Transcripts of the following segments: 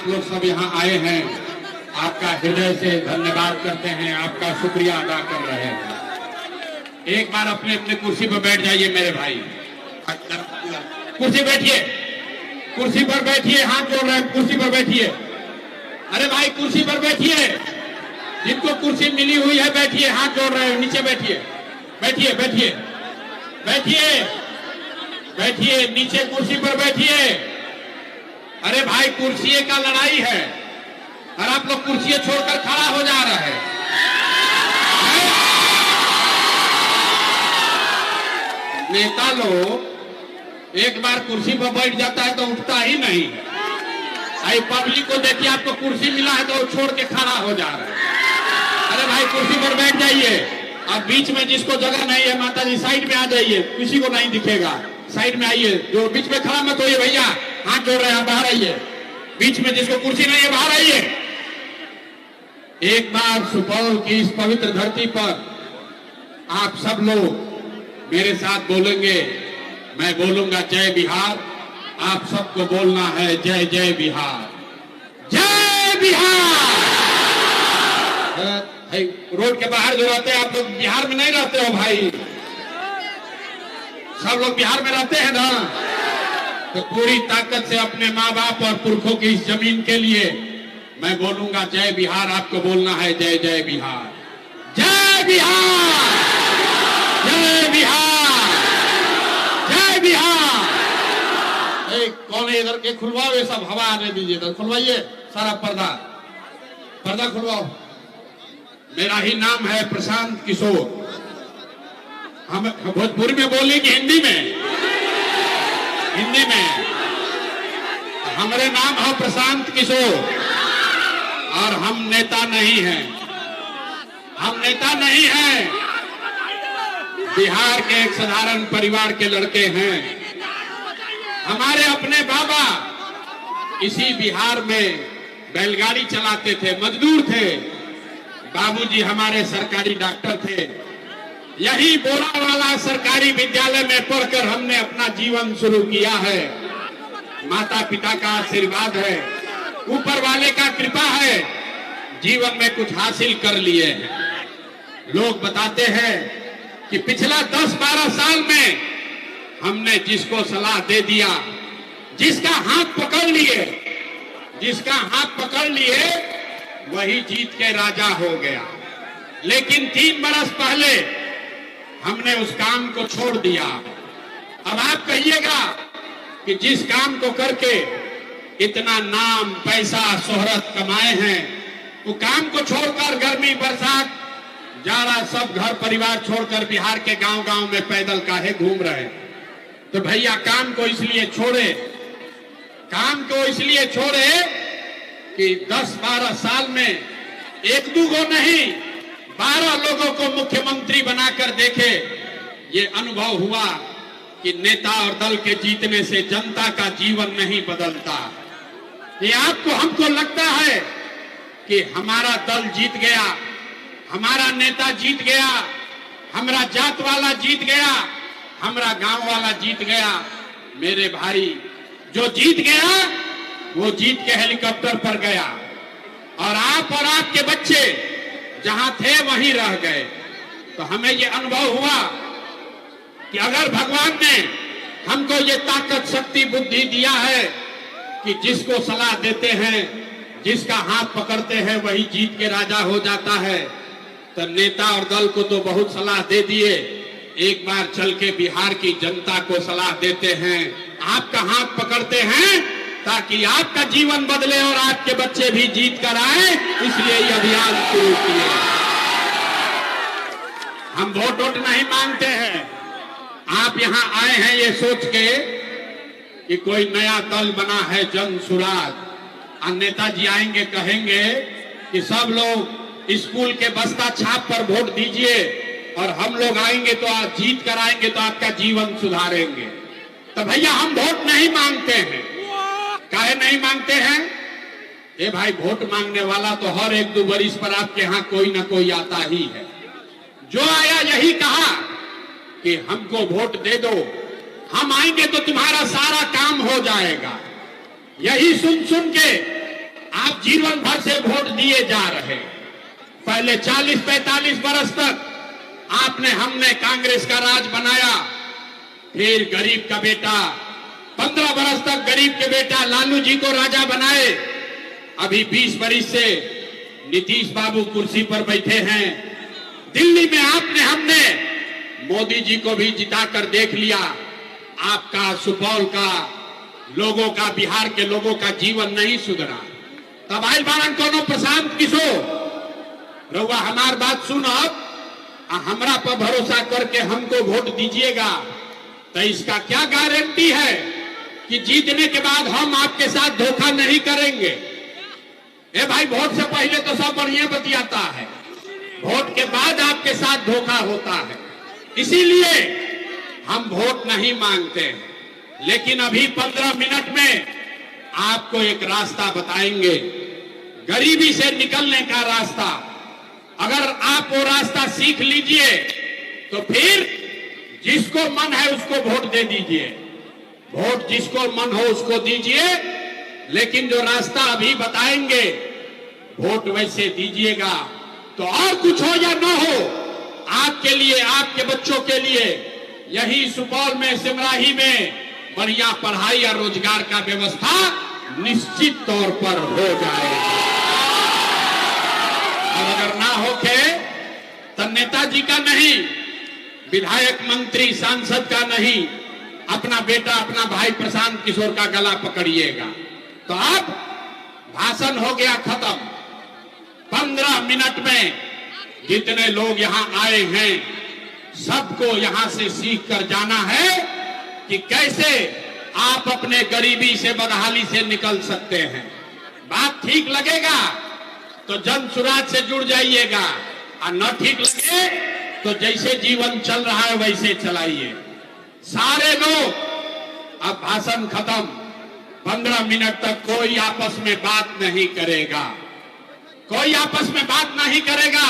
आप लोग सब यहाँ आए हैं, आपका हृदय से धन्यवाद करते हैं, आपका शुक्रिया अदा कर रहे हैं। एक बार अपने अपने कुर्सी पर बैठ जाइए मेरे भाई, कुर्सी बैठिए, कुर्सी पर बैठिए, हाथ जोड़ रहे हैं, कुर्सी पर बैठिए। अरे भाई कुर्सी पर बैठिए, जिनको कुर्सी मिली हुई है बैठिए, हाथ जोड़ रहे हैं, नीचे बैठिए, बैठिए बैठिए बैठिए बैठिए, नीचे कुर्सी पर बैठिए। अरे भाई कुर्सी का लड़ाई है और आप लोग कुर्सी छोड़कर खड़ा हो जा रहे हैं। नेता लोग एक बार कुर्सी पर बैठ जाता है तो उठता ही नहीं। आई पब्लिक को देखिए, आपको कुर्सी मिला है तो छोड़ के खड़ा हो जा रहा है। अरे भाई कुर्सी पर बैठ जाइए। अब बीच में जिसको जगह नहीं है माता जी साइड में आ जाइए, किसी को नहीं दिखेगा, साइड में आइए। जो बीच में खड़ा मत होइए भैया, हाथ जोड़ रहे हैं, बाहर आइए। बीच में जिसको कुर्सी नहीं है बाहर आइए। एक बार सुपौल की इस पवित्र धरती पर आप सब लोग मेरे साथ बोलेंगे, मैं बोलूंगा जय बिहार, आप सबको बोलना है जय जय बिहार, जय बिहार। रोड के बाहर जो रहते हैं आप लोग बिहार में नहीं रहते हो भाई, सब लोग बिहार में रहते हैं ना, तो पूरी ताकत से अपने माँ बाप और पुरखों की इस जमीन के लिए मैं बोलूंगा जय बिहार, आपको बोलना है जय जय बिहार, जय बिहार, जय बिहार, जय बिहार। कौन है इधर के, खुलवाओ ये सब, हवा आने दीजिए, तो खुलवाइए सारा पर्दा, पर्दा खुलवाओ। मेरा ही नाम है प्रशांत किशोर। हम भोजपुरी में बोले कि हिंदी में? हिंदी में। हमारे नाम है प्रशांत किशोर और हम नेता नहीं हैं, हम नेता नहीं हैं, बिहार के एक साधारण परिवार के लड़के हैं। हमारे अपने बाबा इसी बिहार में बैलगाड़ी चलाते थे, मजदूर थे। बाबूजी हमारे सरकारी डॉक्टर थे। यही बोरावाला सरकारी विद्यालय में पढ़कर हमने अपना जीवन शुरू किया है। माता पिता का आशीर्वाद है, ऊपर वाले का कृपा है, जीवन में कुछ हासिल कर लिए हैं। लोग बताते हैं कि पिछला 10-12 साल में हमने जिसको सलाह दे दिया, जिसका हाथ पकड़ लिए, जिसका हाथ पकड़ लिए वही जीत के राजा हो गया। लेकिन 3 बरस पहले हमने उस काम को छोड़ दिया। अब आप कहिएगा कि जिस काम को करके इतना नाम पैसा शोहरत कमाए हैं, वो काम को छोड़कर गर्मी बरसात जाड़ा सब घर परिवार छोड़कर बिहार के गांव-गांव में पैदल काहे घूम रहे हैं? तो भैया काम को इसलिए छोड़े, काम को इसलिए छोड़े कि 10-12 साल में 1-2 को नहीं 12 लोगों को मुख्यमंत्री बनाकर देखे। ये अनुभव हुआ कि नेता और दल के जीतने से जनता का जीवन नहीं बदलता। ये आपको हमको लगता है कि हमारा दल जीत गया, हमारा नेता जीत गया, हमारा जात वाला जीत गया, हमारा गांव वाला जीत गया। मेरे भाई, जो जीत गया वो जीत के हेलीकॉप्टर पर गया और आपके बच्चे जहां थे वहीं रह गए। तो हमें ये अनुभव हुआ कि अगर भगवान ने हमको ये ताकत शक्ति बुद्धि दिया है कि जिसको सलाह देते हैं, जिसका हाथ पकड़ते हैं वही जीत के राजा हो जाता है, तो नेता और दल को तो बहुत सलाह दे दिए, एक बार चल के बिहार की जनता को सलाह देते हैं, आपका हाथ पकड़ते हैं ताकि आपका जीवन बदले और आपके बच्चे भी जीत कर आए, इसलिए ये अभियान शुरू किए। हम वोट नहीं मांगते हैं। आप यहाँ आए हैं ये सोच के कि कोई नया दल बना है जन सुराज। और नेताजी आएंगे कहेंगे कि सब लोग स्कूल के बस्ता छाप पर वोट दीजिए और हम लोग आएंगे तो आप जीत कर आएंगे तो आपका जीवन सुधारेंगे। तो भैया हम वोट नहीं मांगते हैं। काहे नहीं मांगते हैं? ए भाई, वोट मांगने वाला तो हर 1-2 बरिस पर आपके यहाँ कोई ना कोई आता ही है। जो आया यही कहा कि हमको वोट दे दो, हम आएंगे तो तुम्हारा सारा काम हो जाएगा। यही सुन सुन के आप जीवन भर से वोट दिए जा रहे। पहले 40-45 बरस तक आपने हमने कांग्रेस का राज बनाया, फिर गरीब का बेटा 15 बरस तक गरीब के बेटा लालू जी को राजा बनाए। अभी 20 बरस से नीतीश बाबू कुर्सी पर बैठे हैं। दिल्ली में आपने हमने मोदी जी को भी जिताकर देख लिया। आपका सुपौल का लोगों का, बिहार के लोगों का जीवन नहीं सुधरा। तब आयल बारन कोनो प्रशांत किशोर रउआ हमार बात सुनब, हमरा पर भरोसा करके हमको वोट दीजिएगा, तो इसका क्या गारंटी है कि जीतने के बाद हम आपके साथ धोखा नहीं करेंगे? ए भाई, वोट से पहले तो सब बढ़िया बतियाता है, वोट के बाद आपके साथ धोखा होता है। इसीलिए हम वोट नहीं मांगते हैं। लेकिन अभी 15 मिनट में आपको एक रास्ता बताएंगे, गरीबी से निकलने का रास्ता। अगर आप वो रास्ता सीख लीजिए तो फिर जिसको मन है उसको वोट दे दीजिए, वोट जिसको मन हो उसको दीजिए। लेकिन जो रास्ता अभी बताएंगे वोट वैसे दीजिएगा। तो और कुछ हो या न हो, आपके लिए, आपके बच्चों के लिए यही सुपौल में, सिमराही में बढ़िया पढ़ाई और रोजगार का व्यवस्था निश्चित तौर पर हो जाएगा। और अगर ना होके तो नेताजी का नहीं, विधायक, मंत्री, सांसद का नहीं, अपना बेटा, अपना भाई प्रशांत किशोर का गला पकड़िएगा। तो अब भाषण हो गया खत्म। 15 मिनट में जितने लोग यहां आए हैं सबको यहां से सीख कर जाना है कि कैसे आप अपने गरीबी से, बदहाली से निकल सकते हैं। बात ठीक लगेगा तो जन सुराज से जुड़ जाइएगा, और न ठीक लगे तो जैसे जीवन चल रहा है वैसे चलाइए। सारे लोग, अब भाषण खत्म, 15 मिनट तक कोई आपस में बात नहीं करेगा, कोई आपस में बात नहीं करेगा,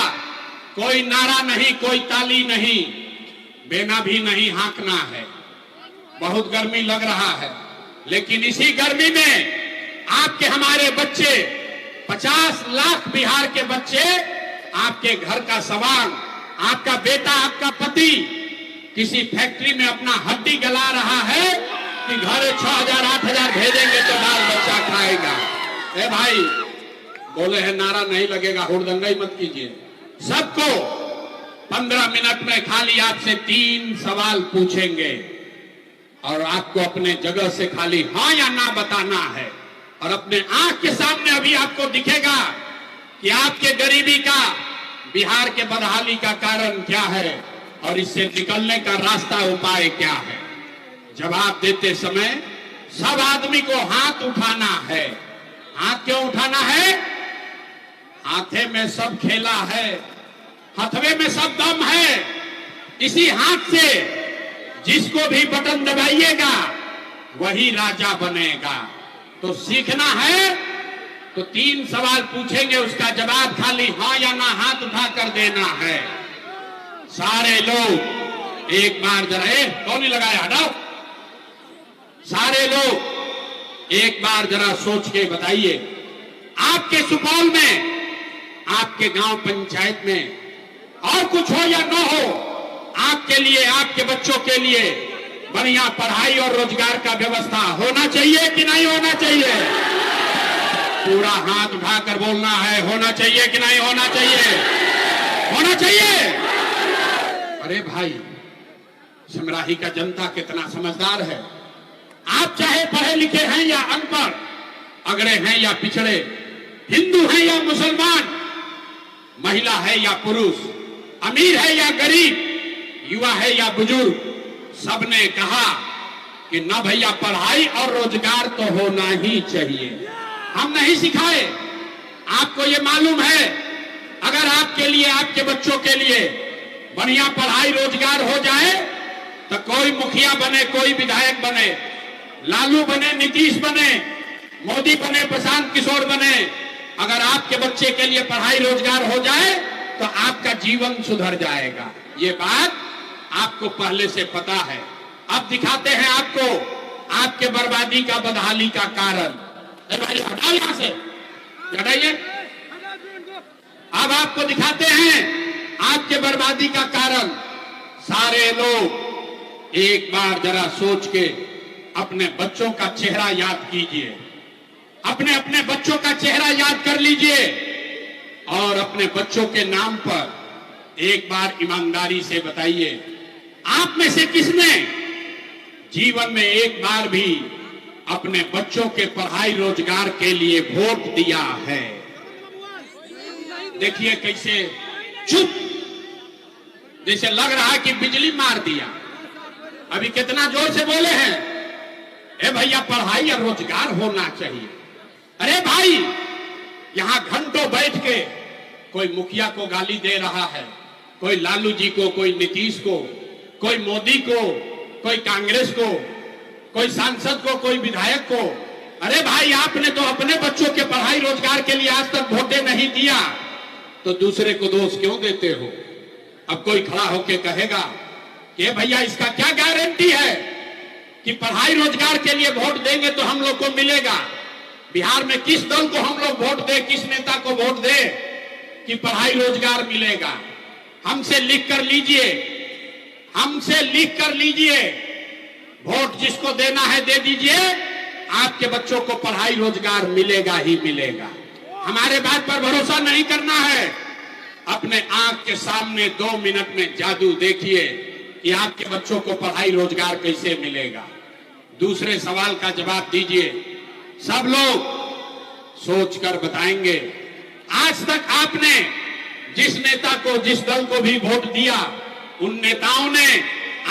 कोई नारा नहीं, कोई ताली नहीं, बेना भी नहीं हाँकना है। बहुत गर्मी लग रहा है, लेकिन इसी गर्मी में आपके, हमारे बच्चे, 50 लाख बिहार के बच्चे आपके घर का सामान, आपका बेटा, आपका पति किसी फैक्ट्री में अपना हड्डी गला रहा है कि घर 6,000-8,000 भेजेंगे तो बाल बच्चा खाएगा। ए भाई, बोले हैं नारा नहीं लगेगा, हुड़दंगा मत कीजिए। सबको 15 मिनट में खाली आपसे 3 सवाल पूछेंगे और आपको अपने जगह से खाली हाँ या ना बताना है। और अपने आंख के सामने अभी आपको दिखेगा कि आपके गरीबी का, बिहार के बदहाली का कारण क्या है और इससे निकलने का रास्ता, उपाय क्या है। जवाब देते समय सब आदमी को हाथ उठाना है। हाथ क्यों उठाना है? हाथे में सब खेला है, हथवे में सब दम है। इसी हाथ से जिसको भी बटन दबाइएगा वही राजा बनेगा। तो सीखना है तो 3 सवाल पूछेंगे, उसका जवाब खाली हाँ या ना हाथ उठाकर देना है। सारे लोग एक बार जरा, कौन नहीं लगाया, हटाओ। सारे लोग एक बार जरा सोच के बताइए, आपके सुपौल में, आपके गांव पंचायत में और कुछ हो या न हो, आपके लिए, आपके बच्चों के लिए बढ़िया पढ़ाई और रोजगार का व्यवस्था होना चाहिए कि नहीं होना चाहिए? पूरा हाथ उठाकर बोलना है, होना चाहिए कि नहीं होना चाहिए? होना चाहिए। अरे भाई, सिमराही का जनता कितना समझदार है। आप चाहे पढ़े लिखे हैं या अनपढ़, अगड़े हैं या पिछड़े, हिंदू हैं या मुसलमान, महिला है या पुरुष, अमीर है या गरीब, युवा है या बुजुर्ग, सबने कहा कि ना भैया, पढ़ाई और रोजगार तो होना ही चाहिए। हम नहीं सिखाए, आपको ये मालूम है, अगर आपके लिए, आपके बच्चों के लिए बढ़िया पढ़ाई रोजगार हो जाए तो कोई मुखिया बने, कोई विधायक बने, लालू बने, नीतीश बने, मोदी बने, प्रशांत किशोर बने, अगर आपके बच्चे के लिए पढ़ाई रोजगार हो जाए तो आपका जीवन सुधर जाएगा। ये बात आपको पहले से पता है। अब दिखाते हैं आपको आपके बर्बादी का, बदहाली का कारण। भाई हटाओ यहां से, हटाइए। अब आपको दिखाते हैं आपके बर्बादी का कारण। सारे लोग एक बार जरा सोच के अपने बच्चों का चेहरा याद कीजिए, अपने अपने बच्चों का चेहरा याद कर लीजिए और अपने बच्चों के नाम पर एक बार ईमानदारी से बताइए, आप में से किसने जीवन में एक बार भी अपने बच्चों के पढ़ाई रोजगार के लिए वोट दिया है? देखिए कैसे चुप, जैसे लग रहा है कि बिजली मार दिया। अभी कितना जोर से बोले हैं, ए भैया पढ़ाई और रोजगार होना चाहिए। अरे भाई, यहां घंटों बैठ के कोई मुखिया को गाली दे रहा है, कोई लालू जी को, कोई नीतीश को, कोई मोदी को, कोई कांग्रेस को, कोई सांसद को, कोई विधायक को। अरे भाई, आपने तो अपने बच्चों के पढ़ाई रोजगार के लिए आज तक वोटें नहीं दिया, तो दूसरे को दोष क्यों देते हो? अब कोई खड़ा होके कहेगा कि भैया इसका क्या गारंटी है कि पढ़ाई रोजगार के लिए वोट देंगे तो हम लोग को मिलेगा? बिहार में किस दल को हम लोग वोट दे, किस नेता को वोट दे कि पढ़ाई रोजगार मिलेगा? हमसे लिख कर लीजिए, हमसे लिख कर लीजिए, वोट जिसको देना है दे दीजिए, आपके बच्चों को पढ़ाई रोजगार मिलेगा ही मिलेगा। हमारे बात पर भरोसा नहीं करना है, अपने आंख के सामने 2 मिनट में जादू देखिए कि आपके बच्चों को पढ़ाई रोजगार कैसे मिलेगा। दूसरे सवाल का जवाब दीजिए, सब लोग सोचकर बताएंगे। आज तक आपने जिस नेता को, जिस दल को भी वोट दिया, उन नेताओं ने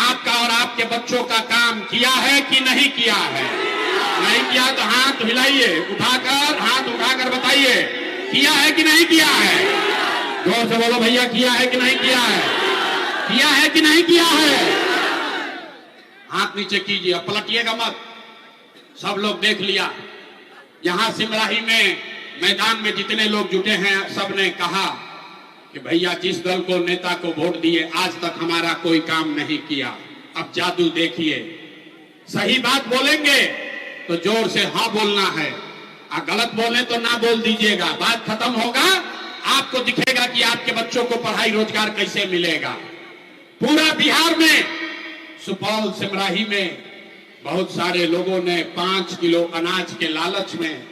आपका और आपके बच्चों का काम किया है कि नहीं किया है? नहीं किया तो हाथ हिलाइए, उठाकर हाथ उठाकर बताइए, किया है कि नहीं किया है? जोर से बोलो भैया, किया है कि नहीं किया है? किया है कि नहीं किया है? हाथ नीचे कीजिए, पलटिएगा मत। सब लोग देख लिया। यहां सिमराही में मैदान में जितने लोग जुटे हैं, सबने कहा कि भैया जिस दल को, नेता को वोट दिए, आज तक हमारा कोई काम नहीं किया। अब जादू देखिए। सही बात बोलेंगे तो जोर से हाँ बोलना है, और गलत बोले तो ना बोल दीजिएगा। बात खत्म होगा, आपको दिखेगा कि आपके बच्चों को पढ़ाई रोजगार कैसे मिलेगा। पूरा बिहार में, सुपौल सिमराही में बहुत सारे लोगों ने 5 किलो अनाज के लालच में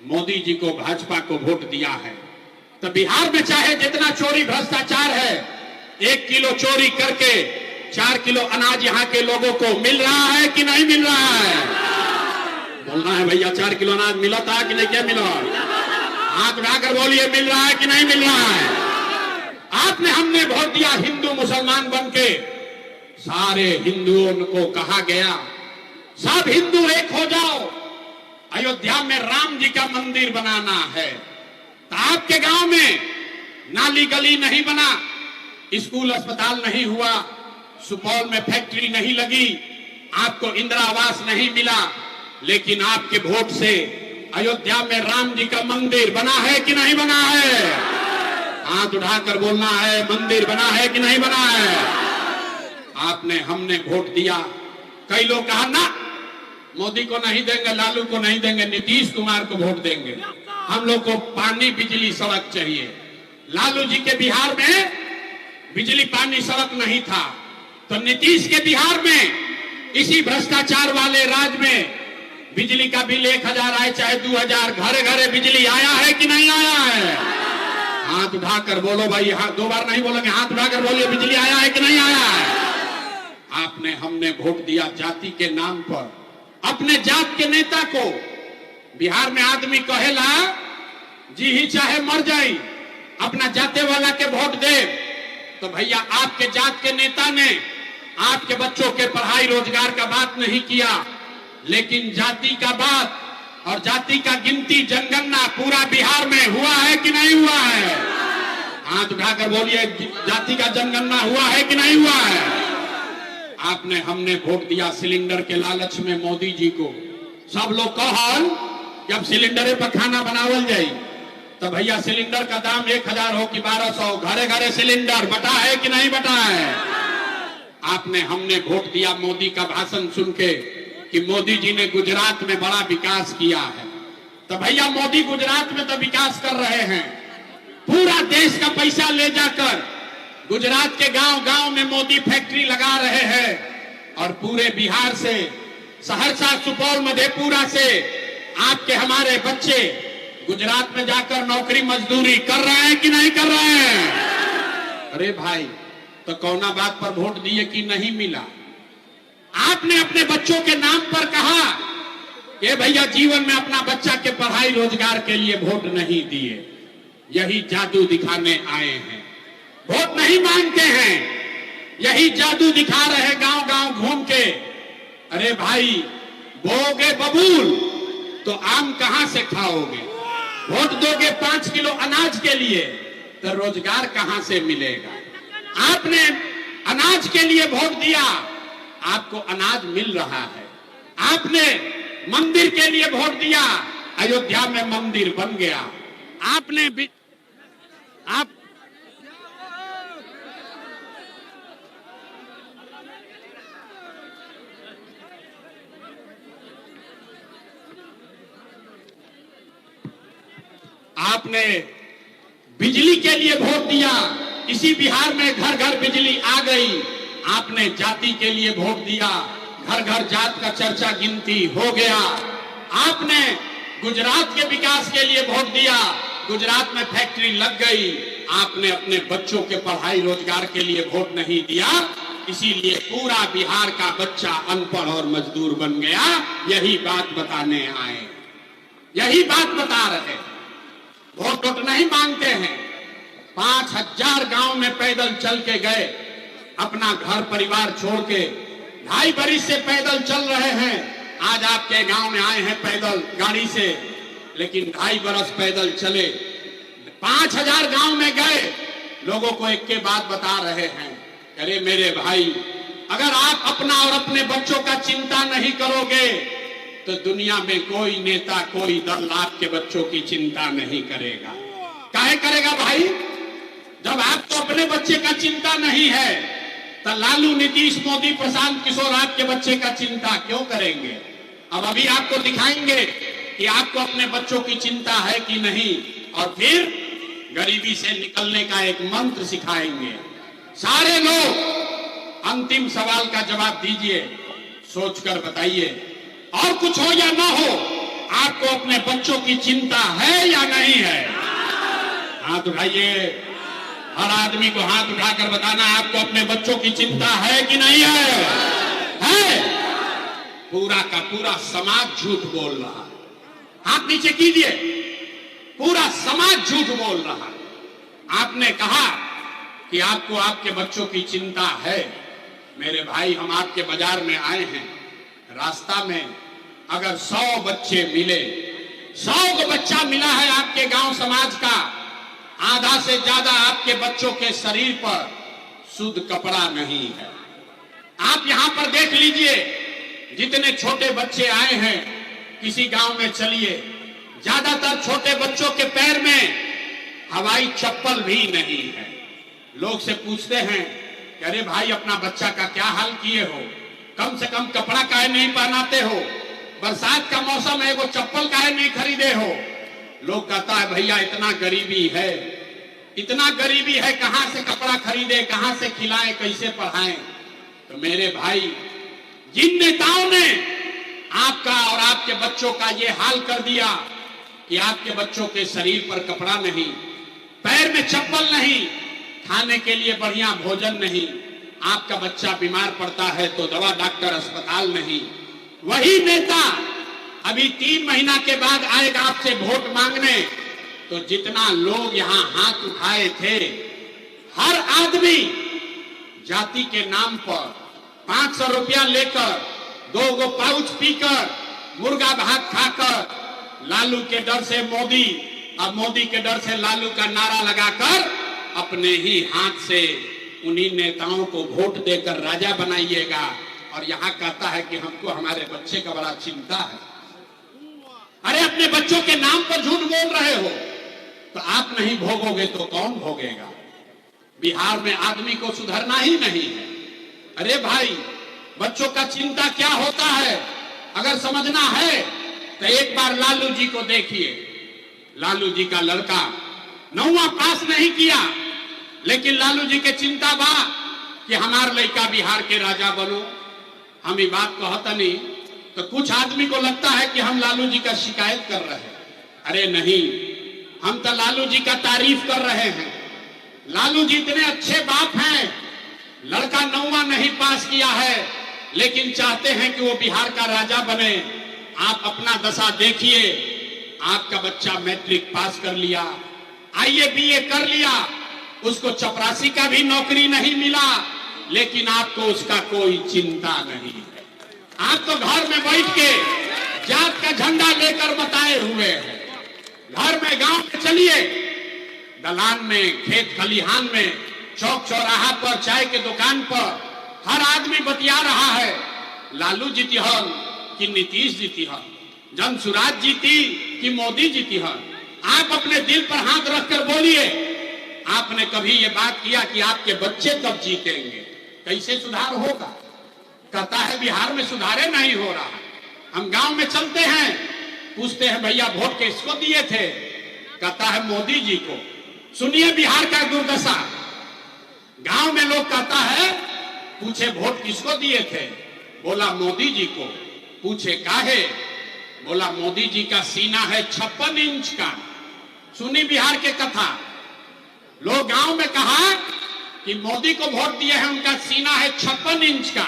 मोदी जी को, भाजपा को वोट दिया है। तो बिहार में चाहे जितना चोरी भ्रष्टाचार है, 1 किलो चोरी करके 4 किलो अनाज यहाँ के लोगों को मिल रहा है कि नहीं मिल रहा है? बोलना है भैया, 4 किलो अनाज मिला था कि नहीं? क्या मिला? हाथ उठाकर बोलिए, मिल रहा है कि नहीं मिल रहा है? आपने, हमने वोट दिया हिंदू मुसलमान बन के। सारे हिंदुओं को कहा गया, सब हिंदू एक हो जाओ, अयोध्या में राम जी का मंदिर बनाना है। तो आपके गांव में नाली गली नहीं बना, स्कूल अस्पताल नहीं हुआ, सुपौल में फैक्ट्री नहीं लगी, आपको इंदिरा आवास नहीं मिला, लेकिन आपके वोट से अयोध्या में राम जी का मंदिर बना है कि नहीं बना है? हाथ उठाकर बोलना है, मंदिर बना है कि नहीं बना है? आपने, हमने वोट दिया। कई लोग कहा ना, मोदी को नहीं देंगे, लालू को नहीं देंगे, नीतीश कुमार को वोट देंगे। हम लोग को पानी, बिजली, सड़क चाहिए। लालू जी के बिहार में बिजली, पानी, सड़क नहीं था, तो नीतीश के बिहार में इसी भ्रष्टाचार वाले राज्य में बिजली का बिल 1000 आए चाहे 2000, घरे घरे बिजली आया है कि नहीं आया है? हाथ उठाकर बोलो भाई, हाथ 2 बार नहीं बोलोगे, हाथ उठाकर बोलिए, बिजली आया है कि नहीं आया है? आपने, हमने वोट दिया जाति के नाम पर, अपने जात के नेता को। बिहार में आदमी कहेला जी ही चाहे मर जाए, अपना जाते वाला के वोट दे। तो भैया आपके जात के नेता ने आपके बच्चों के पढ़ाई रोजगार का बात नहीं किया, लेकिन जाति का बात और जाति का गिनती, जनगणना पूरा बिहार में हुआ है कि नहीं हुआ है? हाथ उठाकर बोलिए, जाति का जनगणना हुआ है कि नहीं हुआ है? आपने, हमने वोट दिया सिलेंडर के लालच में मोदी जी को। सब लोग कहल कि अब सिलेंडर पर खाना बनावल जाए, तो भैया सिलेंडर का दाम 1000 हो कि 1200, घरे घरे सिलेंडर बटा है कि नहीं बटा है? आपने, हमने वोट दिया मोदी का भाषण सुन के कि मोदी जी ने गुजरात में बड़ा विकास किया है। तो भैया मोदी गुजरात में तो विकास कर रहे हैं, पूरा देश का पैसा ले जाकर गुजरात के गांव गांव में मोदी फैक्ट्री लगा रहे हैं, और पूरे बिहार से, सहरसा, सुपौल, मधेपुरा से आपके हमारे बच्चे गुजरात में जाकर नौकरी मजदूरी कर रहे हैं कि नहीं कर रहे हैं? अरे भाई, तो कौना बात पर वोट दिए कि नहीं मिला? आपने अपने बच्चों के नाम पर कहा कि भैया जीवन में अपना बच्चा के पढ़ाई रोजगार के लिए वोट नहीं दिए, यही जादू दिखाने आए हैं। वोट नहीं मांगते हैं, यही जादू दिखा रहे गांव गांव घूम के। अरे भाई, बोगे बबूल तो आम कहां से खाओगे? वोट दोगे 5 किलो अनाज के लिए तो रोजगार कहां से मिलेगा? आपने अनाज के लिए वोट दिया, आपको अनाज मिल रहा है। आपने मंदिर के लिए वोट दिया, अयोध्या में मंदिर बन गया। आपने बिजली के लिए वोट दिया, इसी बिहार में घर घर बिजली आ गई। आपने जाति के लिए वोट दिया, घर घर जात का चर्चा गिनती हो गया। आपने गुजरात के विकास के लिए वोट दिया, गुजरात में फैक्ट्री लग गई। आपने अपने बच्चों के पढ़ाई रोजगार के लिए वोट नहीं दिया, इसीलिए पूरा बिहार का बच्चा अनपढ़ और मजदूर बन गया। यही बात बताने आए, यही बात बता रहे। वोट नहीं मांगते हैं। 5000 गांव में पैदल चल के गए, अपना घर परिवार छोड़ के 2.5 बरस से पैदल चल रहे हैं। आज आपके गांव में आए हैं पैदल गाड़ी से, लेकिन 2.5 बरस पैदल चले, 5000 गांव में गए, लोगों को एक के बात बता रहे हैं। अरे मेरे भाई, अगर आप अपना और अपने बच्चों का चिंता नहीं करोगे तो दुनिया में कोई नेता, कोई दल आपके बच्चों की चिंता नहीं करेगा। काहे करेगा भाई? जब आपको अपने बच्चे का चिंता नहीं है तो लालू, नीतीश, मोदी, प्रशांत किशोर आपके बच्चे का चिंता क्यों करेंगे? अब अभी आपको दिखाएंगे कि आपको अपने बच्चों की चिंता है कि नहीं, और फिर गरीबी से निकलने का एक मंत्र सिखाएंगे। सारे लोग अंतिम सवाल का जवाब दीजिए, सोचकर बताइए, और कुछ हो या ना हो, आपको अपने बच्चों की चिंता है या नहीं है? हाथ उठाइए, हर आदमी को हाथ उठाकर बताना आपको अपने बच्चों की चिंता है कि नहीं है? है? पूरा का पूरा समाज झूठ बोल रहा है। हाथ नीचे कीजिए, पूरा समाज झूठ बोल रहा है। आपने कहा कि आपको आपके बच्चों की चिंता है। मेरे भाई, हम आपके बाजार में आए हैं, रास्ता में अगर 100 बच्चे मिले, 100 को बच्चा मिला है आपके गांव समाज का, आधा से ज्यादा आपके बच्चों के शरीर पर शुद्ध कपड़ा नहीं है। आप यहां पर देख लीजिए, जितने छोटे बच्चे आए हैं, किसी गांव में चलिए, ज्यादातर छोटे बच्चों के पैर में हवाई चप्पल भी नहीं है। लोग से पूछते हैं कि अरे भाई, अपना बच्चा का क्या हाल किए हो? कम से कम कपड़ा काहे नहीं पहनाते हो? बरसात का मौसम है, वो चप्पल काहे नहीं खरीदे हो? लोग कहता है भैया इतना गरीबी है, इतना गरीबी है, कहां से कपड़ा खरीदे, कहां से खिलाएं, कैसे पढ़ाएं? तो मेरे भाई, जिन नेताओं ने आपका और आपके बच्चों का ये हाल कर दिया कि आपके बच्चों के शरीर पर कपड़ा नहीं, पैर में चप्पल नहीं, खाने के लिए बढ़िया भोजन नहीं, आपका बच्चा बीमार पड़ता है तो दवा, डॉक्टर, अस्पताल नहीं, वही नेता अभी 3 महीना के बाद आएगा आपसे वोट मांगने। तो जितना लोग यहाँ हाथ उठाए थे, हर आदमी जाति के नाम पर 500 रुपया लेकर, 2 पाउच पीकर, मुर्गा भात खाकर, लालू के डर से मोदी, अब मोदी के डर से लालू का नारा लगाकर अपने ही हाथ से उन्हीं नेताओं को वोट देकर राजा बनाइएगा, और यहाँ कहता है कि हमको हमारे बच्चे का बड़ा चिंता है। अरे अपने बच्चों के नाम पर झूठ बोल रहे हो, तो आप नहीं भोगोगे तो कौन भोगेगा? बिहार में आदमी को सुधरना ही नहीं है। अरे भाई, बच्चों का चिंता क्या होता है अगर समझना है तो एक बार लालू जी को देखिए, लालू जी का लड़का 9वां पास नहीं किया, लेकिन लालू जी के चिंता बा कि हमार लड़का बिहार के राजा बनो। हम ये बात कहता नहीं तो कुछ आदमी को लगता है कि हम लालू जी का शिकायत कर रहे हैं। अरे नहीं, हम तो लालू जी का तारीफ कर रहे हैं। लालू जी इतने अच्छे बाप हैं, लड़का 9वां नहीं पास किया है लेकिन चाहते हैं कि वो बिहार का राजा बने। आप अपना दशा देखिए, आपका बच्चा मैट्रिक पास कर लिया, आईए बीए कर लिया, उसको चपरासी का भी नौकरी नहीं मिला, लेकिन आपको उसका कोई चिंता नहीं है। आप तो घर में बैठ के जात का झंडा लेकर बताए हुए हैं। घर में, गांव में चलिए, दलान में, खेत खलिहान में, चौक चौराहा पर, चाय के दुकान पर हर आदमी बतिया रहा है लालू जीती हन कि नीतीश जीती हन, जनसुराज जीती कि मोदी जीती हन। आप अपने दिल पर हाथ रखकर बोलिए, आपने कभी ये बात किया कि आपके बच्चे कब जीतेंगे, कैसे सुधार होगा? कहता है बिहार में सुधारे नहीं हो रहा। हम गांव में चलते हैं, पूछते हैं भैया वोट किसको दिए थे? कहता है मोदी जी को। सुनिए बिहार का दुर्दशा। गांव में लोग कहता है, पूछे वोट किसको दिए थे? बोला मोदी जी को। पूछे काहे? बोला मोदी जी का सीना है 56 इंच का। सुनी बिहार के कथा। लोग गांव में कहा कि मोदी को वोट दिए हैं, उनका सीना है 56 इंच का।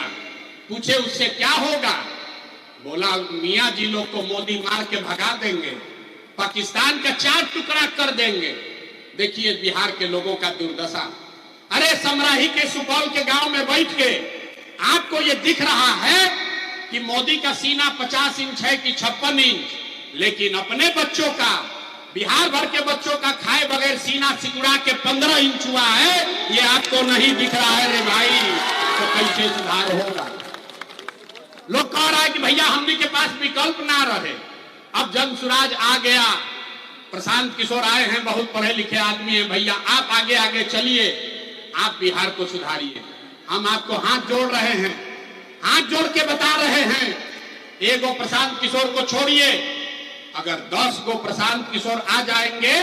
पूछे उससे क्या होगा? बोला मियां जी लोग को मोदी मार के भगा देंगे, पाकिस्तान का 4 टुकड़ा कर देंगे। देखिए बिहार के लोगों का दुर्दशा। अरे समराही के, सुपौल के गांव में बैठ के आपको ये दिख रहा है कि मोदी का सीना 50 इंच है कि 56 इंच, लेकिन अपने बच्चों का, बिहार भर के बच्चों का खाए बगैर सीना सिकुड़ा के 15 इंच हुआ है। ये आपको नहीं दिख रहा है रे भाई, तो कैसे सुधार होगा? लोग कह रहा है कि भैया हमने के पास विकल्प ना रहे। अब जनसुराज आ गया, प्रशांत किशोर आए हैं, बहुत पढ़े लिखे आदमी हैं। भैया आप आगे आगे चलिए, आप बिहार को सुधारिए। हम आपको हाथ जोड़ रहे हैं, हाथ जोड़ के बता रहे हैं, एगो प्रशांत किशोर को छोड़िए, अगर 10 गो प्रशांत किशोर आ जाएंगे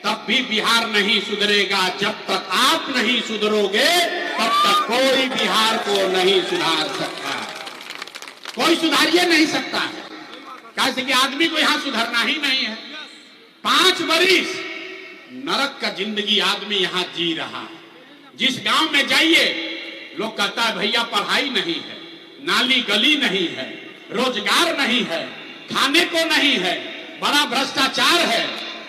तब भी बिहार नहीं सुधरेगा। जब तक आप नहीं सुधरोगे तब तक कोई बिहार को नहीं सुधार सकता, कोई सुधारिए नहीं सकता है। कैसे कि आदमी को यहां सुधरना ही नहीं है। 5 बरिस नरक का जिंदगी आदमी यहां जी रहा है। जिस गांव में जाइए लोग कहता है भैया पढ़ाई नहीं है, नाली गली नहीं है, रोजगार नहीं है, खाने को नहीं है, बड़ा भ्रष्टाचार है।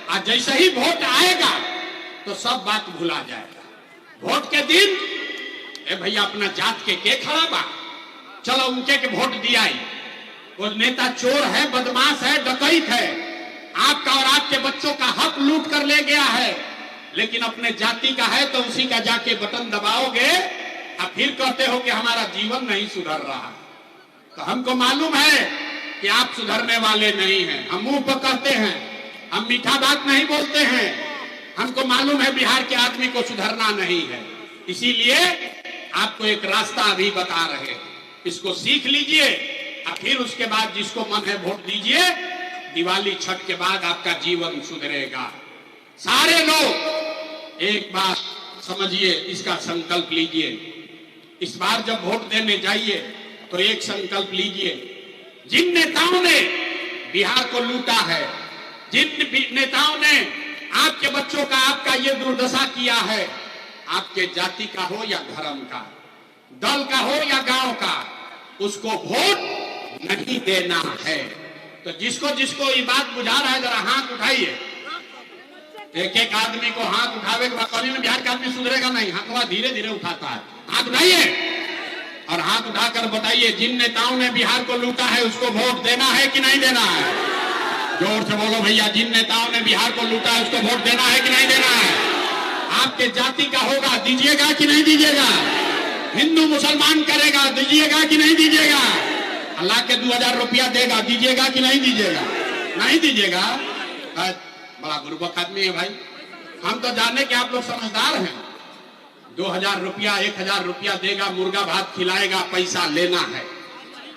आज जैसे ही वोट आएगा तो सब बात भुला जाएगा। वोट के दिन ए भैया अपना जात के खड़ा बा, चलो उनके के वोट दिया। वो नेता चोर है, बदमाश है, डकैत है, आपका और आपके बच्चों का हक लूट कर ले गया है, लेकिन अपने जाति का है तो उसी का जाके बटन दबाओगे और फिर कहते हो कि हमारा जीवन नहीं सुधर रहा। तो हमको मालूम है कि आप सुधरने वाले नहीं हैं। हम मुंह पर कहते हैं, हम मीठा बात नहीं बोलते हैं। हमको मालूम है बिहार के आदमी को सुधरना नहीं है, इसीलिए आपको एक रास्ता अभी बता रहे हैं, इसको सीख लीजिए और फिर उसके बाद जिसको मन है वोट दीजिए। दिवाली छठ के बाद आपका जीवन सुधरेगा। सारे लोग एक बात समझिए, इसका संकल्प लीजिए। इस बार जब वोट देने जाइए तो एक संकल्प लीजिए, जिन नेताओं ने बिहार को लूटा है, जिन नेताओं ने आपके बच्चों का, आपका ये दुर्दशा किया है, आपके जाति का हो या धर्म का, दल का हो या गांव का, उसको वोट नहीं देना है। तो जिसको जिसको ये बात बुझा रहा है जरा हाथ उठाइए। एक एक आदमी को हाथ उठावे के बाद कौन में बिहार का आदमी सुधरेगा नहीं, हाथ धीरे धीरे उठाता है। हाथ उठाइए और हाथ उठाकर बताइए, जिन नेताओं ने बिहार को लूटा है उसको वोट देना है कि नहीं देना है? जोर से बोलो भैया, जिन नेताओं ने बिहार को लूटा है उसको वोट देना है कि नहीं देना है? आपके जाति का होगा, दीजिएगा कि नहीं दीजिएगा? हिंदू मुसलमान करेगा, दीजिएगा कि नहीं दीजिएगा? अल्लाह के 2000 रुपया देगा, दीजिएगा कि नहीं दीजिएगा? नहीं दीजिएगा? बड़ा बुर्बक आदमी है भाई। हम तो जाने कि आप लोग समझदार हैं। 2000 रुपया, 1000 रुपया देगा, मुर्गा भात खिलाएगा, पैसा लेना है।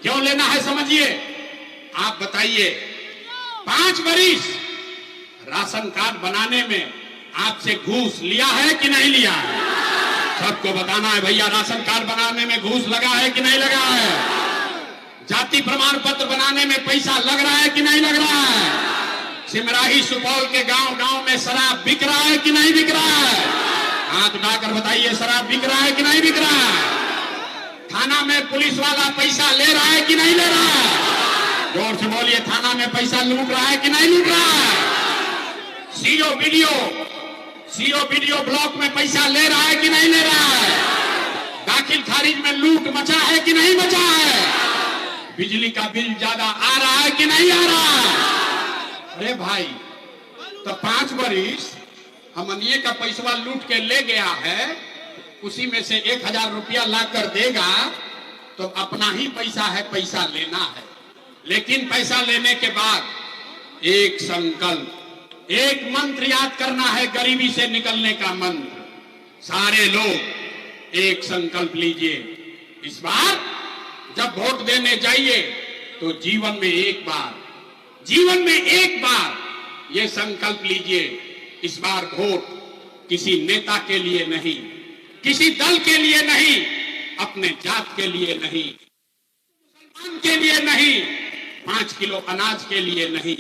क्यों लेना है समझिए। आप बताइए, 5 वरिष्ठ राशन कार्ड बनाने में आपसे घूस लिया है कि नहीं लिया है? सबको बताना है भैया, राशन कार्ड बनाने में घूस लगा है कि नहीं लगा है? जाति प्रमाण पत्र बनाने में पैसा लग रहा है कि नहीं लग रहा है? सिमराही सुपौल के गांव-गांव में शराब बिक रहा है कि नहीं बिक रहा है? हाथ उठाकर बताइए, शराब बिक रहा है कि नहीं बिक रहा है? थाना में पुलिस वाला पैसा ले रहा है कि नहीं ले रहा है? जोर से बोलिए, थाना में पैसा लूट रहा है कि नहीं लूट रहा है? सीओ वीडियो ब्लॉक में पैसा ले रहा है कि नहीं ले रहा है? दाखिल खारिज में लूट मचा है कि नहीं मचा है? बिजली का बिल ज्यादा आ रहा है कि नहीं आ रहा है? अरे भाई, तो 5 वरिष्ठ हमनिए का पैसा लूट के ले गया है, उसी में से 1000 रुपया ला कर देगा तो अपना ही पैसा है, पैसा लेना है। लेकिन पैसा लेने के बाद एक संकल्प, एक मंत्र याद करना है, गरीबी से निकलने का मंत्र। सारे लोग एक संकल्प लीजिए, इस बार जब वोट देने जाइए तो जीवन में एक बार ये संकल्प लीजिए, इस बार वोट किसी नेता के लिए नहीं, किसी दल के लिए नहीं, अपने जात के लिए नहीं, मुसलमान के लिए नहीं, 5 किलो अनाज के लिए नहीं,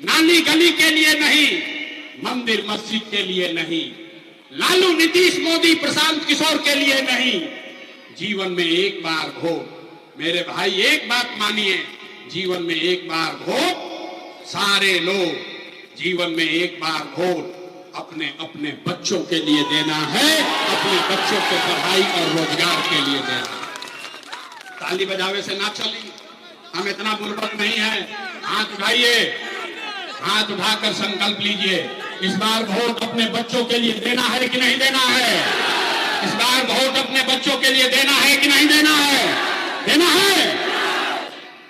नाली गली के लिए नहीं, मंदिर मस्जिद के लिए नहीं, लालू नीतीश मोदी प्रशांत किशोर के लिए नहीं, जीवन में एक बार वोट। मेरे भाई, एक बात मानिए, जीवन में एक बार वोट, सारे लोग जीवन में एक बार वोट अपने अपने बच्चों के लिए देना है, अपने बच्चों को पढ़ाई और रोजगार के लिए देना। ताली बजावे से ना चली, हम इतना बुर्बक नहीं है। हाथ उठाइए, हाथ उठाकर संकल्प लीजिए, इस बार वोट अपने बच्चों के लिए देना है कि नहीं देना है? इस बार वोट अपने बच्चों के लिए देना है कि नहीं देना है? देना है।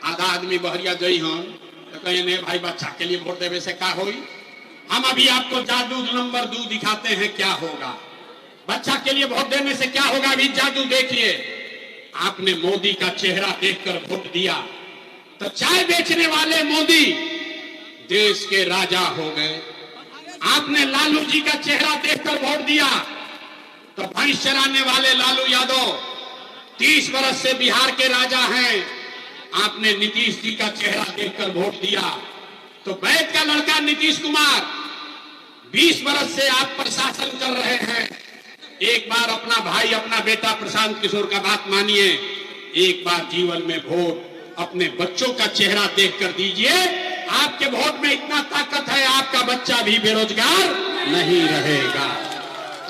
आधा आदमी बहरिया गई हम तो कहे नहीं भाई, बच्चा के लिए वोट देवे से क्या होई? हम अभी आपको जादू नंबर 2 दिखाते हैं क्या होगा। बच्चा के लिए वोट देने से क्या होगा, अभी जादू देखिए। आपने मोदी का चेहरा देखकर वोट दिया तो चाय बेचने वाले मोदी देश के राजा हो गए। आपने लालू जी का चेहरा देखकर वोट दिया तो भैंस चराने वाले लालू यादव 30 वर्ष से बिहार के राजा हैं। आपने नीतीश जी का चेहरा देखकर वोट दिया तो वैद का लड़का नीतीश कुमार 20 वर्ष से आप पर शासन कर रहे हैं। एक बार अपना भाई, अपना बेटा प्रशांत किशोर का बात मानिए, एक बार जीवन में वोट अपने बच्चों का चेहरा देखकर दीजिए। आपके वोट में इतना ताकत है, आपका बच्चा भी बेरोजगार नहीं रहेगा।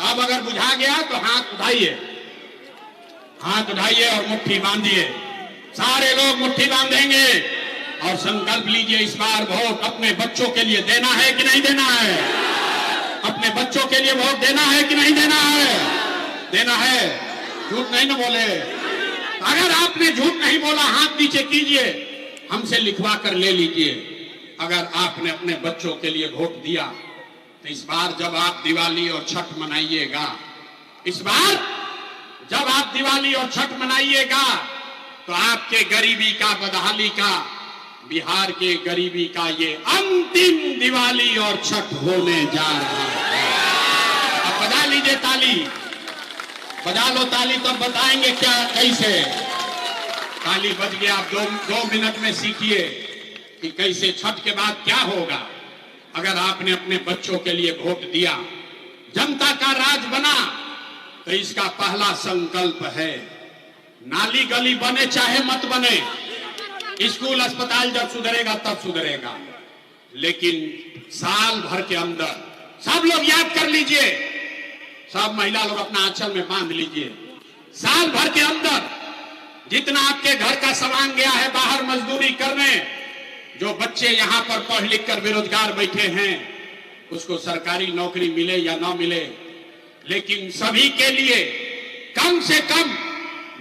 अब अगर बुझा गया तो हाथ उठाइए, हाथ उठाइए और मुट्ठी बांधिए। सारे लोग मुट्ठी बांधेंगे और संकल्प लीजिए, इस बार वोट अपने बच्चों के लिए देना है कि नहीं देना है? अपने बच्चों के लिए वोट देना है कि नहीं देना है? देना है। झूठ नहीं ना बोले। अगर आपने झूठ नहीं बोला, हाथ नीचे कीजिए, हमसे लिखवा कर ले लीजिए। अगर आपने अपने बच्चों के लिए वोट दिया तो इस बार जब आप दिवाली और छठ मनाइएगा, इस बार जब आप दिवाली और छठ मनाइएगा तो आपके गरीबी का, बदहाली का, बिहार के गरीबी का ये अंतिम दिवाली और छठ होने जा रहा है। अब बजा लीजिए ताली, बजा लो ताली, तब बताएंगे क्या कैसे। ताली बज गया, आप 2 मिनट में सीखिए कि कैसे छठ के बाद क्या होगा। अगर आपने अपने बच्चों के लिए वोट दिया, जनता का राज बना, तो इसका पहला संकल्प है, नाली गली बने चाहे मत बने, स्कूल अस्पताल जब सुधरेगा तब सुधरेगा, लेकिन साल भर के अंदर, सब लोग याद कर लीजिए, सब महिला लोग अपना आंचल में बांध लीजिए, साल भर के अंदर जितना आपके घर का सामान गया है बाहर मजदूरी करने, जो बच्चे यहाँ पर पढ़ लिख कर बेरोजगार बैठे हैं, उसको सरकारी नौकरी मिले या ना मिले, लेकिन सभी के लिए कम से कम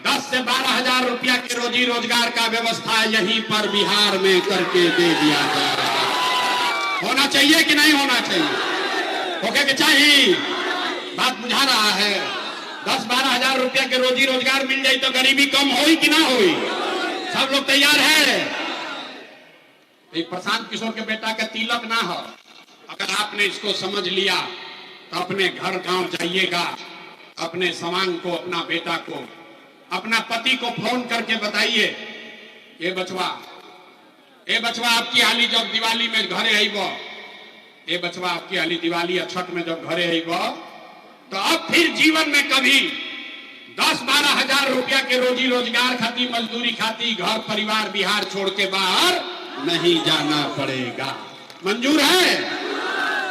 10 से 12 हजार रुपया के रोजी रोजगार का व्यवस्था यहीं पर बिहार में करके दे दिया जा रहा है। होना चाहिए कि नहीं होना चाहिए? होके के चाहिए। बात बुझा रहा है। 10-12 हजार रुपया के रोजी रोजगार मिल जाए तो गरीबी कम होई कि ना होई? सब लोग तैयार है? एक प्रशांत किशोर के बेटा का तिलक ना हो, अगर आपने इसको समझ लिया तो अपने घर गांव जाइएगा, अपने सवांग को, अपना बेटा को, अपना पति को फोन करके बताइए, ये बचवा आपकी हाली जब दिवाली में घरे आईब, ये बचवा आपकी हाली दिवाली या छठ में जब घरे आईब, तो अब फिर जीवन में कभी 10-12 हजार रुपया के रोजी रोजगार खाती, मजदूरी खाती घर परिवार बिहार छोड़ के बाहर नहीं जाना पड़ेगा। मंजूर है?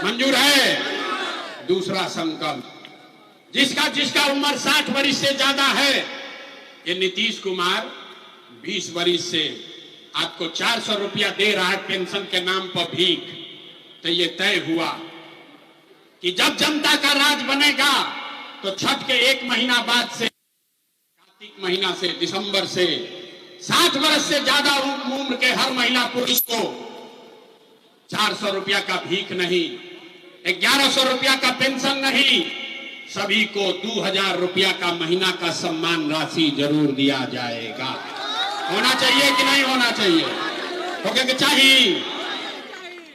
मंजूर है? दूसरा संकल्प, जिसका उम्र 60 वर्ष से ज्यादा है, ये नीतीश कुमार 20 वर्ष से आपको 400 रुपया दे रहा है पेंशन के नाम पर भीख। तो ये तय हुआ कि जब जनता का राज बनेगा तो छठ के 1 महीना बाद से, कार्तिक महीना से, दिसंबर से 60 वर्ष से ज्यादा उम्र के हर महिला पुरुष को 400 रुपया का भीख नहीं, 1100 रुपया का पेंशन नहीं, सभी को 2000 रुपया का महीना का सम्मान राशि जरूर दिया जाएगा। होना चाहिए कि नहीं होना चाहिए? होके कि चाहिए?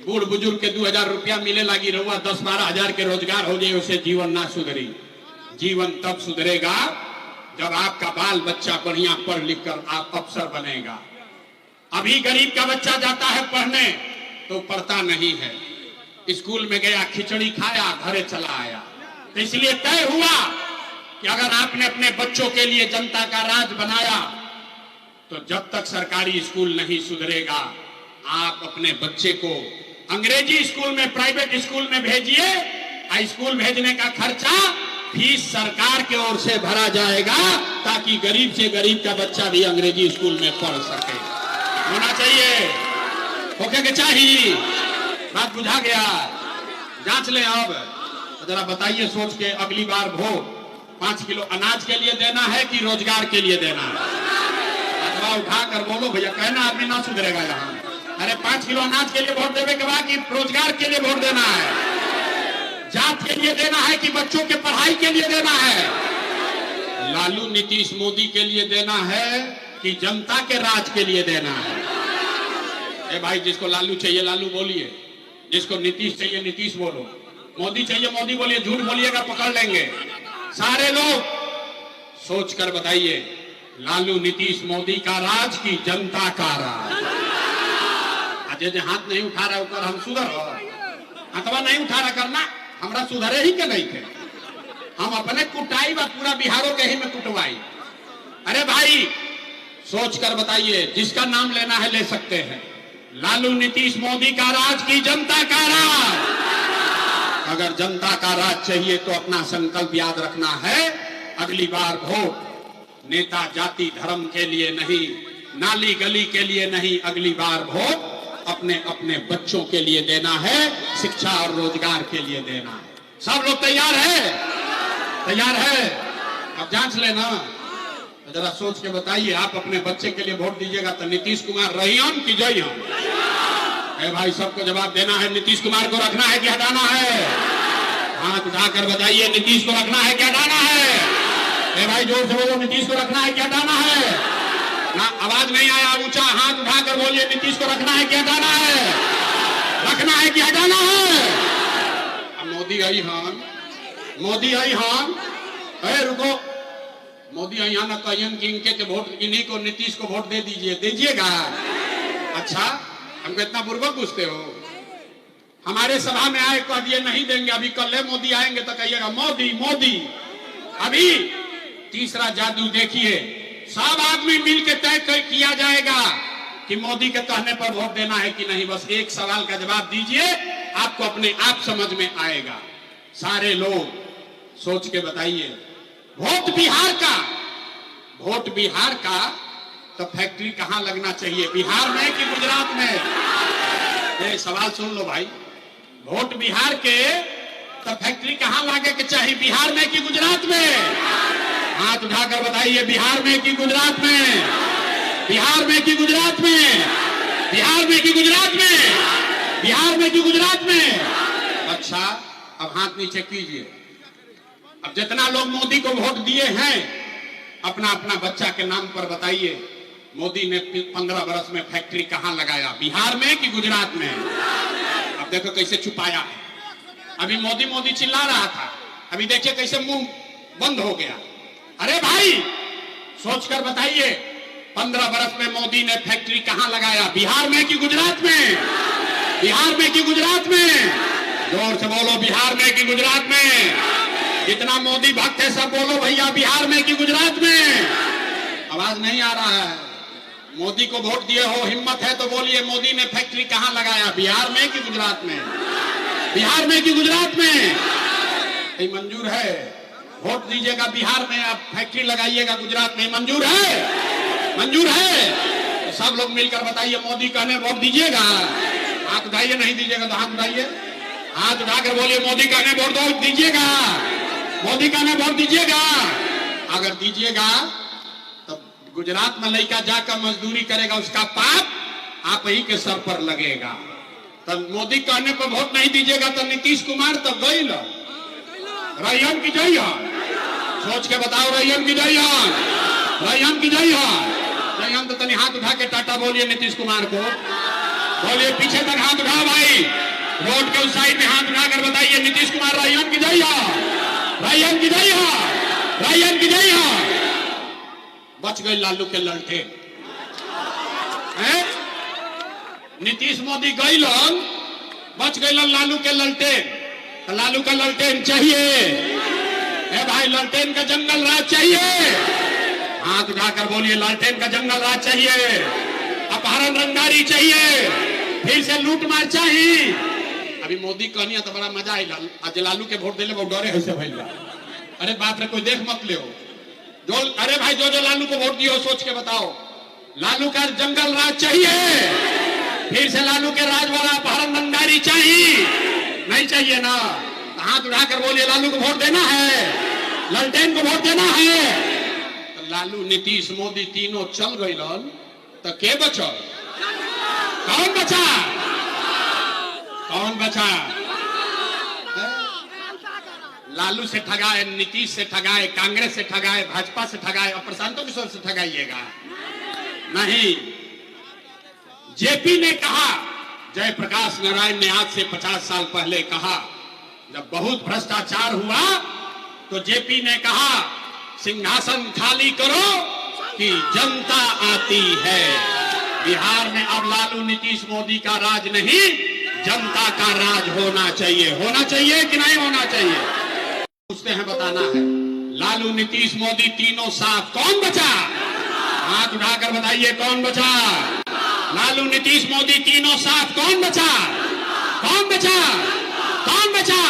बूढ़ बुजुर्ग के 2000 रुपया मिले लगी रहुआ 10-12 हजार के रोजगार हो जाए, उसे जीवन ना सुधरी। जीवन तब सुधरेगा जब आपका बाल बच्चा बढ़िया पढ़ लिख कर आप अफसर बनेगा। अभी गरीब का बच्चा जाता है पढ़ने तो पढ़ता नहीं है, स्कूल में गया खिचड़ी खाया घरे चला आया। तो इसलिए तय हुआ कि अगर आपने अपने बच्चों के लिए जनता का राज बनाया तो जब तक सरकारी स्कूल नहीं सुधरेगा, आप अपने बच्चे को अंग्रेजी स्कूल में, प्राइवेट स्कूल में भेजिए। स्कूल भेजने का खर्चा फीस सरकार की ओर से भरा जाएगा ताकि गरीब से गरीब का बच्चा भी अंग्रेजी स्कूल में पढ़ सके। होना चाहिए? होके के चाहिए? बात बुझा गया? जांच ले अब जरा बताइए सोच के, अगली बार वोट 5 किलो अनाज के लिए देना है कि रोजगार के लिए देना है? अथवा उठा कर बोलो भैया, कहना आदमी ना सुधरेगा यहाँ। अरे 5 किलो अनाज के लिए वोट देने के बाद कि रोजगार के लिए वोट देना है? जात के लिए देना है कि बच्चों के पढ़ाई के लिए देना है? लालू नीतीश मोदी के लिए देना है कि जनता के राज के लिए देना है? ए भाई, जिसको लालू चाहिए लालू बोलिए, जिसको नीतीश चाहिए नीतीश बोलो, मोदी चाहिए मोदी बोलिए। झूठ बोलिएगा पकड़ लेंगे। सारे लोग सोच कर बताइए, लालू नीतीश मोदी का राज की जनता का राज? आज हाथ नहीं उठा रहा ऊपर हम सुधर अथवा नहीं उठा रहा करना, हमरा सुधरे ही के नहीं थे। हम अपने कुटाई व पूरा बिहारों के ही में कुटवाई। अरे भाई सोच कर बताइए, जिसका नाम लेना है ले सकते हैं। लालू नीतीश मोदी का राज की जनता का राज? अगर जनता का राज चाहिए तो अपना संकल्प याद रखना है, अगली बार वोट नेता जाति धर्म के लिए नहीं, नाली गली के लिए नहीं, अगली बार वोट अपने अपने बच्चों के लिए देना है, शिक्षा और रोजगार के लिए देना है। सब लोग तैयार है? तैयार है? अब जांच लेना, तो जरा सोच के बताइए, आप अपने बच्चे के लिए वोट दीजिएगा तो नीतीश कुमार रहियन कि जइयन? ए भाई, सबको जवाब देना है। नीतीश कुमार को रखना है कि हटाना है? हाथ उठाकर बताइए, नीतीश को रखना है कि हटाना है? ए भाई जोर से बोलो, नीतीश को रखना है कि हटाना है? ना, आवाज नहीं आया, ऊंचा हाथ उठाकर बोलिए, नीतीश को रखना है कि हटाना है? रखना है कि हटाना है? मोदी आई हान, मोदी आई हान। अरे रुको, मोदी आई हान कहियन कि इनके वोट, इन्हीं को नीतीश को वोट दे दीजिए, दीजिएगा? अच्छा, हमको इतना पूर्वक पूछते हो? हमारे सभा में आए कह दिए नहीं देंगे, अभी कल मोदी आएंगे तो कहिएगा मोदी मोदी। अभी तीसरा जादू देखिए, सब आदमी मिलकर तय किया जाएगा कि मोदी के कहने पर वोट देना है कि नहीं। बस एक सवाल का जवाब दीजिए, आपको अपने आप समझ में आएगा। सारे लोग सोच के बताइए, वोट बिहार का, वोट बिहार का तो फैक्ट्री कहां लगना चाहिए, बिहार में कि गुजरात में? ये सवाल सुन लो भाई, वोट बिहार के तो फैक्ट्री कहां लागे के चाहिए, बिहार में कि गुजरात में? हाथ उठाकर बताइए, बिहार में कि गुजरात में? बिहार में कि गुजरात में? बिहार में कि गुजरात में? बिहार में कि गुजरात में? अच्छा, अब हाथ नीचे कीजिए। अब जितना लोग मोदी को वोट दिए हैं, अपना अपना बच्चा के नाम पर बताइए, मोदी ने 15 वर्ष में फैक्ट्री कहां लगाया, बिहार में कि गुजरात में? अब देखो कैसे छुपाया है। अभी मोदी मोदी चिल्ला रहा था, अभी देखिए कैसे मुंह बंद हो गया। अरे भाई सोचकर बताइए, 15 वर्ष में मोदी ने फैक्ट्री कहां लगाया, बिहार में कि गुजरात में? बिहार में कि गुजरात में? जोर से बोलो, बिहार में कि गुजरात में? जितना मोदी भक्त है सब बोलो भैया, बिहार में कि गुजरात में? आवाज नहीं आ रहा है। मोदी को वोट दिए हो, हिम्मत है तो बोलिए, मोदी ने फैक्ट्री कहां लगाया, बिहार में कि गुजरात में? बिहार में कि गुजरात में? ये मंजूर है? वोट दीजिएगा बिहार में, आप फैक्ट्री लगाइएगा गुजरात में, मंजूर है? मंजूर है? तो सब लोग मिलकर बताइए, मोदी कहने वोट दीजिएगा? हाथ उठाइए, नहीं दीजिएगा तो हाथ उठाइए, हाथ उठाकर बोलिए मोदी कहने वोट दीजिएगा, मोदी कहने वोट दीजिएगा। अगर दीजिएगा तो गुजरात में लड़का जाकर मजदूरी करेगा, उसका पाप आप ही के सर पर लगेगा। तब मोदी कहने पर वोट नहीं दीजिएगा तो नीतीश कुमार तो गई लो, रैयन की जय हो, सोच के बताओ, रैयन की जय हो, रैयन की जय हो। रैयन तो तनी हाथ उठा के टाटा बोलिए नीतीश कुमार को, बोलिए पीछे तक हाथ उठाओ भाई, रोड के उस साइड में हाथ उठाकर बताइए नीतीश कुमार रैयन की जय हो, रैयन की जय हो, रैयन की जय हो। बच गए लालू के ललटे, नीतीश मोदी गई लोग, बच गए लालू के ललटे। तो लालू का ललटेन चाहिए, ए भाई ललटेन का जंगल राज चाहिए, हाथ उठाकर बोलिए लालटेन का जंगल राज चाहिए, अपहरण रंगदारी चाहिए, फिर से लूट मार चाहिए। अभी मोदी कहनी तो बड़ा मजा आई, आज लालू के वोट दिले बहुत डरे ऐसे भाई, अरे बाप रे कोई देख मत ले हो जो, अरे भाई जो लालू को वोट दियो सोच के बताओ, लालू का जंगल राज चाहिए, फिर से लालू के राज वाला अपहरण रंगदारी चाहिए, नहीं चाहिए ना? हाथ उठाकर बोलिए लालू को वोट देना है, ललटेन को वोट देना है। तो लालू नीतीश मोदी तीनों चल गए तो के बचल? कौन बचा? कौन बचा? लालू से ठगाए, नीतीश से ठगाए, कांग्रेस से ठगाए, भाजपा से ठगाए, और प्रशांत किशोर से ठगाइएगा नहीं। जेपी ने कहा, जयप्रकाश नारायण ने आज से 50 साल पहले कहा, जब बहुत भ्रष्टाचार हुआ तो जेपी ने कहा सिंहासन खाली करो कि जनता आती है। बिहार में अब लालू नीतीश मोदी का राज नहीं, जनता का राज होना चाहिए। होना चाहिए कि नहीं होना चाहिए? पूछते हैं, बताना है। लालू नीतीश मोदी तीनों साफ, कौन बचा? हाथ उठाकर बताइए कौन बचा? लालू नीतीश मोदी तीनों साथ, कौन बचा? कौन बचा? कौन बचा?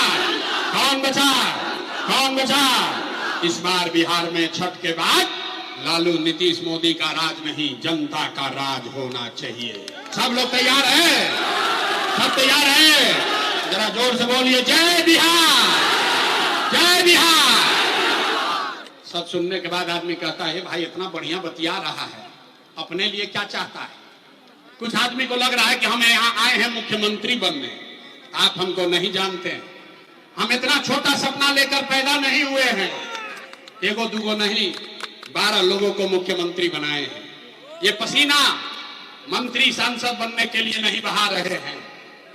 कौन बचा? कौन बचा? इस बार बिहार में छठ के बाद लालू नीतीश मोदी का राज नहीं, जनता का राज होना चाहिए। सब लोग तैयार हैं? सब तैयार हैं? जरा जोर से बोलिए जय बिहार, जय बिहार। सब सुनने के बाद आदमी कहता है भाई इतना बढ़िया बतिया रहा है, अपने लिए क्या चाहता है? कुछ आदमी को लग रहा है कि हम यहाँ आए हैं मुख्यमंत्री बनने। आप हमको नहीं जानते, हम इतना छोटा सपना लेकर पैदा नहीं हुए हैं। एगो दुगो नहीं, 12 लोगों को मुख्यमंत्री बनाए हैं। ये पसीना मंत्री सांसद बनने के लिए नहीं बहा रहे हैं,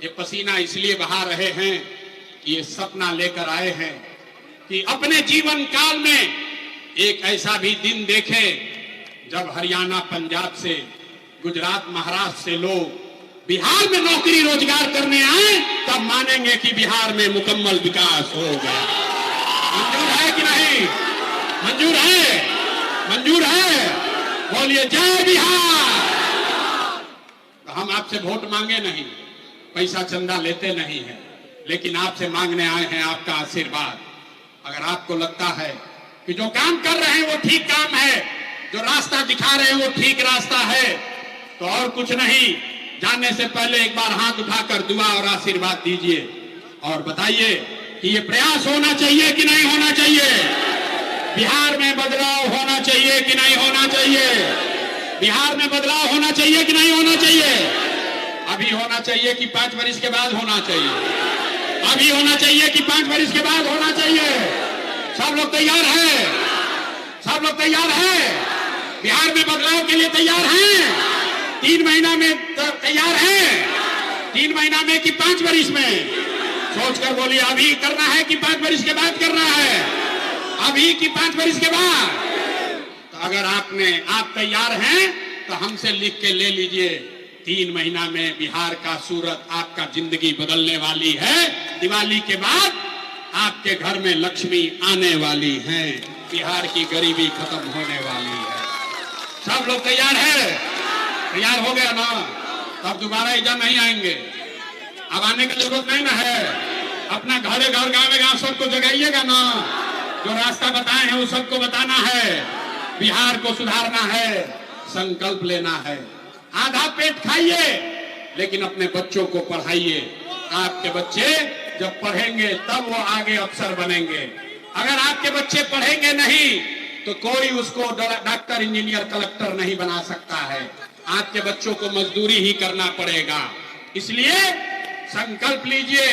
ये पसीना इसलिए बहा रहे हैं कि ये सपना लेकर आए हैं कि अपने जीवन काल में एक ऐसा भी दिन देखें जब हरियाणा पंजाब से, गुजरात महाराष्ट्र से लोग बिहार में नौकरी रोजगार करने आए, तब मानेंगे कि बिहार में मुकम्मल विकास हो गया। मंजूर है कि नहीं? मंजूर है? मंजूर है? बोलिए जय बिहार। तो हम आपसे वोट मांगे नहीं, पैसा चंदा लेते नहीं है, लेकिन आपसे मांगने आए हैं आपका आशीर्वाद। अगर आपको लगता है कि जो काम कर रहे हैं वो ठीक काम है, जो रास्ता दिखा रहे हैं वो ठीक रास्ता है, तो और कुछ नहीं, जाने से पहले एक बार हाथ उठाकर दुआ और आशीर्वाद दीजिए और बताइए कि ये प्रयास होना चाहिए कि नहीं होना चाहिए? बिहार में बदलाव होना चाहिए कि नहीं होना चाहिए? बिहार में बदलाव होना चाहिए कि नहीं होना चाहिए? अभी होना चाहिए कि 5 वर्ष के बाद होना चाहिए? अभी होना चाहिए कि 5 वर्ष के बाद होना चाहिए? सब लोग तैयार हैं? सब लोग तैयार हैं? बिहार में बदलाव के लिए तैयार हैं? 3 महीना में तैयार हैं? 3 महीना में कि 5 वर्ष में? सोचकर बोलिए, अभी करना है कि 5 वर्ष के बाद करना है? अभी कि 5 वर्ष के बाद? तो अगर आप तैयार हैं तो हमसे लिख के ले लीजिए। 3 महीना में बिहार का सूरत आपका जिंदगी बदलने वाली है। दिवाली के बाद आपके घर में लक्ष्मी आने वाली है, बिहार की गरीबी खत्म होने वाली है। सब लोग तैयार है? तैयार हो गया ना? तब दोबारा इधर नहीं आएंगे, अब आने की जरूरत नहीं ना है। अपना घरे घर गाँव सबको जगाइएगा ना। जो रास्ता बताए हैं वो सबको बताना है। बिहार को सुधारना है, संकल्प लेना है। आधा पेट खाइए लेकिन अपने बच्चों को पढ़ाइए। आपके बच्चे जब पढ़ेंगे तब वो आगे अफसर बनेंगे। अगर आपके बच्चे पढ़ेंगे नहीं तो कोई उसको डॉक्टर, इंजीनियर, कलेक्टर नहीं बना सकता है। आपके बच्चों को मजदूरी ही करना पड़ेगा। इसलिए संकल्प लीजिए,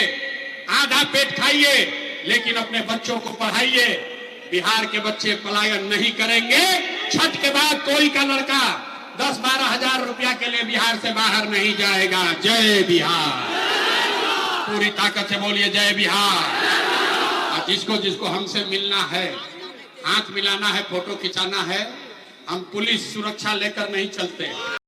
आधा पेट खाइए लेकिन अपने बच्चों को पढ़ाइए। बिहार के बच्चे पलायन नहीं करेंगे। छठ के बाद कोई का लड़का 10-12 हजार रुपया के लिए बिहार से बाहर नहीं जाएगा। जय बिहार, पूरी ताकत से बोलिए जय बिहार। और जिसको जिसको हमसे मिलना है, हाथ मिलाना है, फोटो खिंचाना है, हम पुलिस सुरक्षा लेकर नहीं चलते।